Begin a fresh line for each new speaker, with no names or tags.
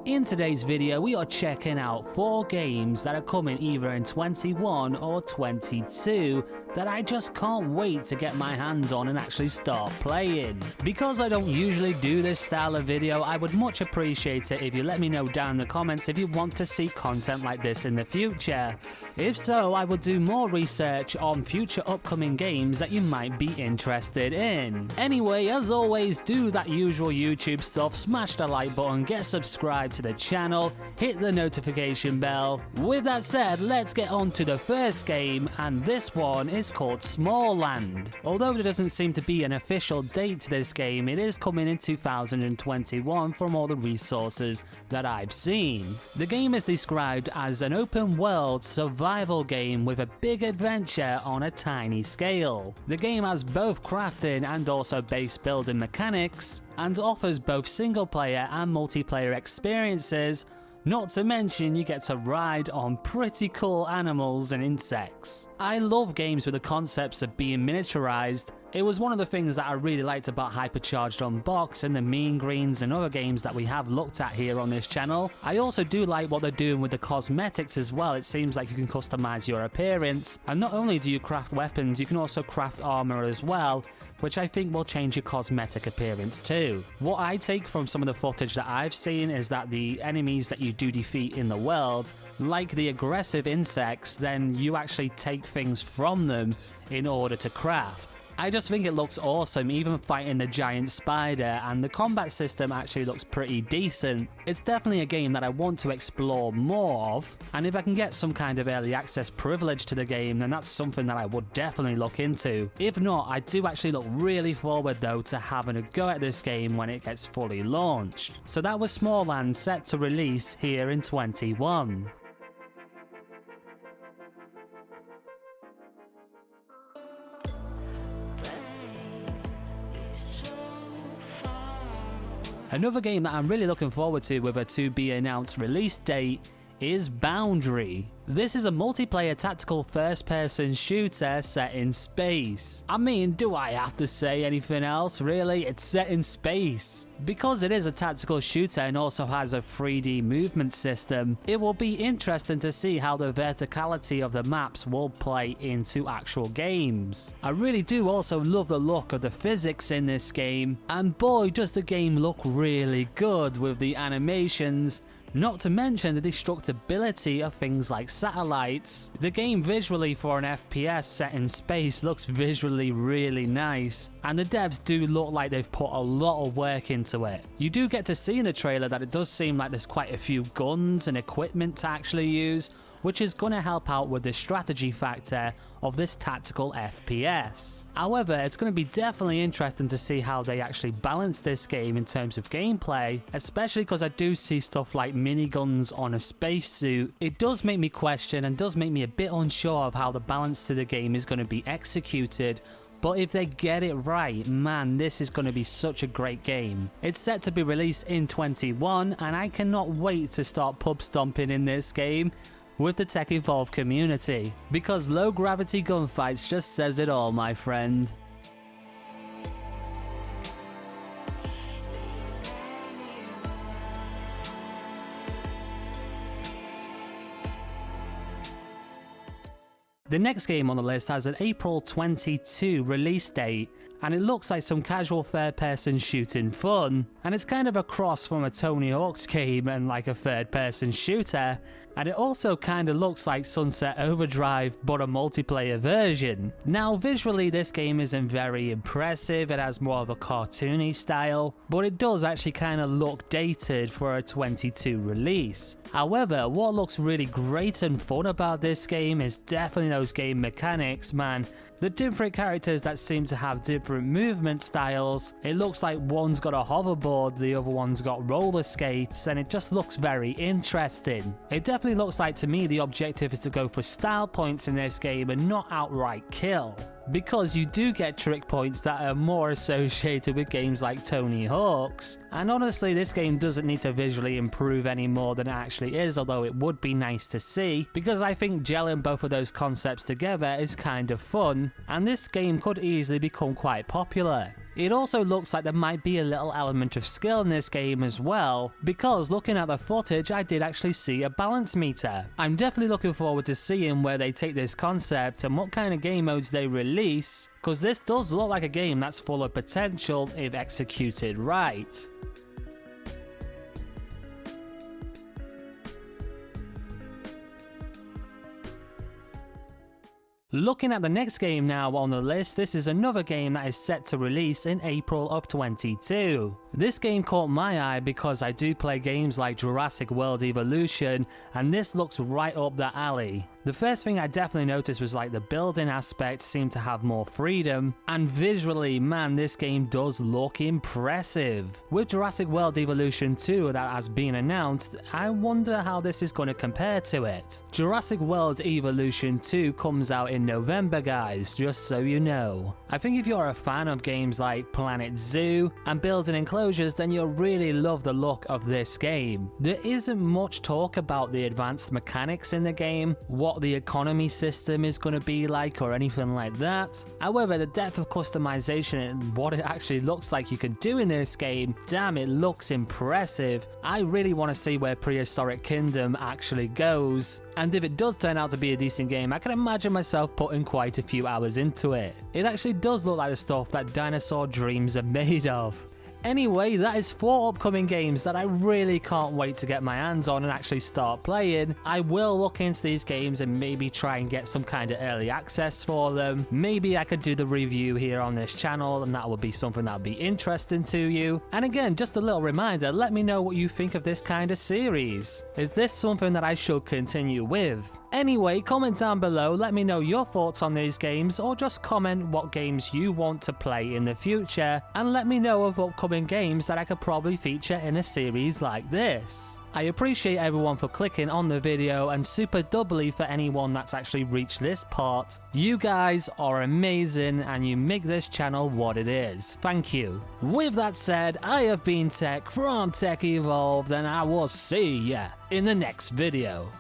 In today's video, we are checking out 4 games that are coming either in 21 or 22 that I just can't wait to get my hands on and actually start playing. Because I don't usually do this style of video, I would much appreciate it if you let me know down in the comments if you want to see content like this in the future. If so, I will do more research on future upcoming games that you might be interested in. Anyway, as always, do that usual YouTube stuff, smash the like button, get subscribed to the channel, hit the notification bell. With that said, let's get on to the first game, and this one is called Smalland. Although there doesn't seem to be an official date to this game, it is coming in 2021 from all the resources that I've seen. The game is described as an open world survival game with a big adventure on a tiny scale. The game has both crafting and also base building mechanics, and offers both single player and multiplayer experiences. Not to mention, you get to ride on pretty cool animals and insects. I love games with the concepts of being miniaturized. It was one of the things that I really liked about Hypercharged Unbox and the Mean Greens and other games that we have looked at here on this channel. I also do like what they're doing with the cosmetics as well. It seems like you can customize your appearance, and not only do you craft weapons, you can also craft armor as well, which I think will change your cosmetic appearance too. What I take from some of the footage that I've seen is that the enemies that you do defeat in the world, like the aggressive insects, then you actually take things from them in order to craft. I just think it looks awesome, even fighting the giant spider, and the combat system actually looks pretty decent. It's definitely a game that I want to explore more of, and if I can get some kind of early access privilege to the game, then that's something that I would definitely look into. If not, I do actually look really forward though to having a go at this game when it gets fully launched. So that was Smalland, set to release here in 21. Another game that I'm really looking forward to with a to-be-announced release date is Boundary. This is a multiplayer tactical first-person shooter set in space. I mean, do I have to say anything else, really? It's set in space. Because it is a tactical shooter and also has a 3D movement system, it will be interesting to see how the verticality of the maps will play into actual games. I really do also love the look of the physics in this game, and boy does the game look really good with the animations. Not to mention the destructibility of things like satellites. The game visually for an FPS set in space looks visually really nice, and the devs do look like they've put a lot of work into it. You do get to see in the trailer that it does seem like there's quite a few guns and equipment to actually use, which is going to help out with the strategy factor of this tactical FPS. However, it's going to be definitely interesting to see how they actually balance this game in terms of gameplay, especially because I do see stuff like miniguns on a spacesuit. It does make me question and does make me a bit unsure of how the balance to the game is going to be executed. But if they get it right, man, this is going to be such a great game. It's set to be released in 21, and I cannot wait to start pub stomping in this game with the Tech Evolve community, because low gravity gunfights just says it all, my friend. The next game on the list has an April 22 release date, and it looks like some casual third-person shooting fun, and it's kind of a cross from a Tony Hawk's game and like a third-person shooter, and it also kind of looks like Sunset Overdrive but a multiplayer version. Now visually this game isn't very impressive, it has more of a cartoony style, but it does actually kind of look dated for a 22 release. However, what looks really great and fun about this game is definitely those game mechanics, man. The different characters that seem to have different movement styles. It looks like one's got a hoverboard, the other one's got roller skates, and it just looks very interesting. It definitely looks like to me the objective is to go for style points in this game and not outright kill, because you do get trick points that are more associated with games like Tony Hawk's. And honestly, this game doesn't need to visually improve any more than it actually is, although it would be nice to see, because I think gelling both of those concepts together is kind of fun, and this game could easily become quite popular. It also looks like there might be a little element of skill in this game as well, because looking at the footage I did actually see a balance meter. I'm definitely looking forward to seeing where they take this concept and what kind of game modes they release, because this does look like a game that's full of potential if executed right. Looking at the next game now on the list, this is another game that is set to release in April of 22. This game caught my eye because I do play games like Jurassic World Evolution, and this looks right up the alley. The first thing I definitely noticed was like the building aspect seemed to have more freedom, and visually, man, this game does look impressive. With Jurassic World Evolution 2 that has been announced, I wonder how this is going to compare to it. Jurassic World Evolution 2 comes out in November, guys, just so you know. I think if you're a fan of games like Planet Zoo and building enclosures, then you'll really love the look of this game. There isn't much talk about the advanced mechanics in the game, what the economy system is going to be like or anything like that. However, the depth of customization and what it actually looks like you can do in this game, damn, it looks impressive. I really want to see where Prehistoric Kingdom actually goes, and if it does turn out to be a decent game, I can imagine myself putting quite a few hours into it. It actually does look like the stuff that dinosaur dreams are made of. Anyway, that is 4 upcoming games that I really can't wait to get my hands on and actually start playing. I will look into these games and maybe try and get some kind of early access for them. Maybe I could do the review here on this channel, and that would be something that would be interesting to you. And again, just a little reminder, let me know what you think of this kind of series. Is this something that I should continue with? Anyway, comment down below, let me know your thoughts on these games, or just comment what games you want to play in the future, and let me know of upcoming games that I could probably feature in a series like this. I appreciate everyone for clicking on the video, and super doubly for anyone that's actually reached this part. You guys are amazing and you make this channel what it is. Thank you. With that said, I have been Tech from Tech Evolved, and I will see ya in the next video.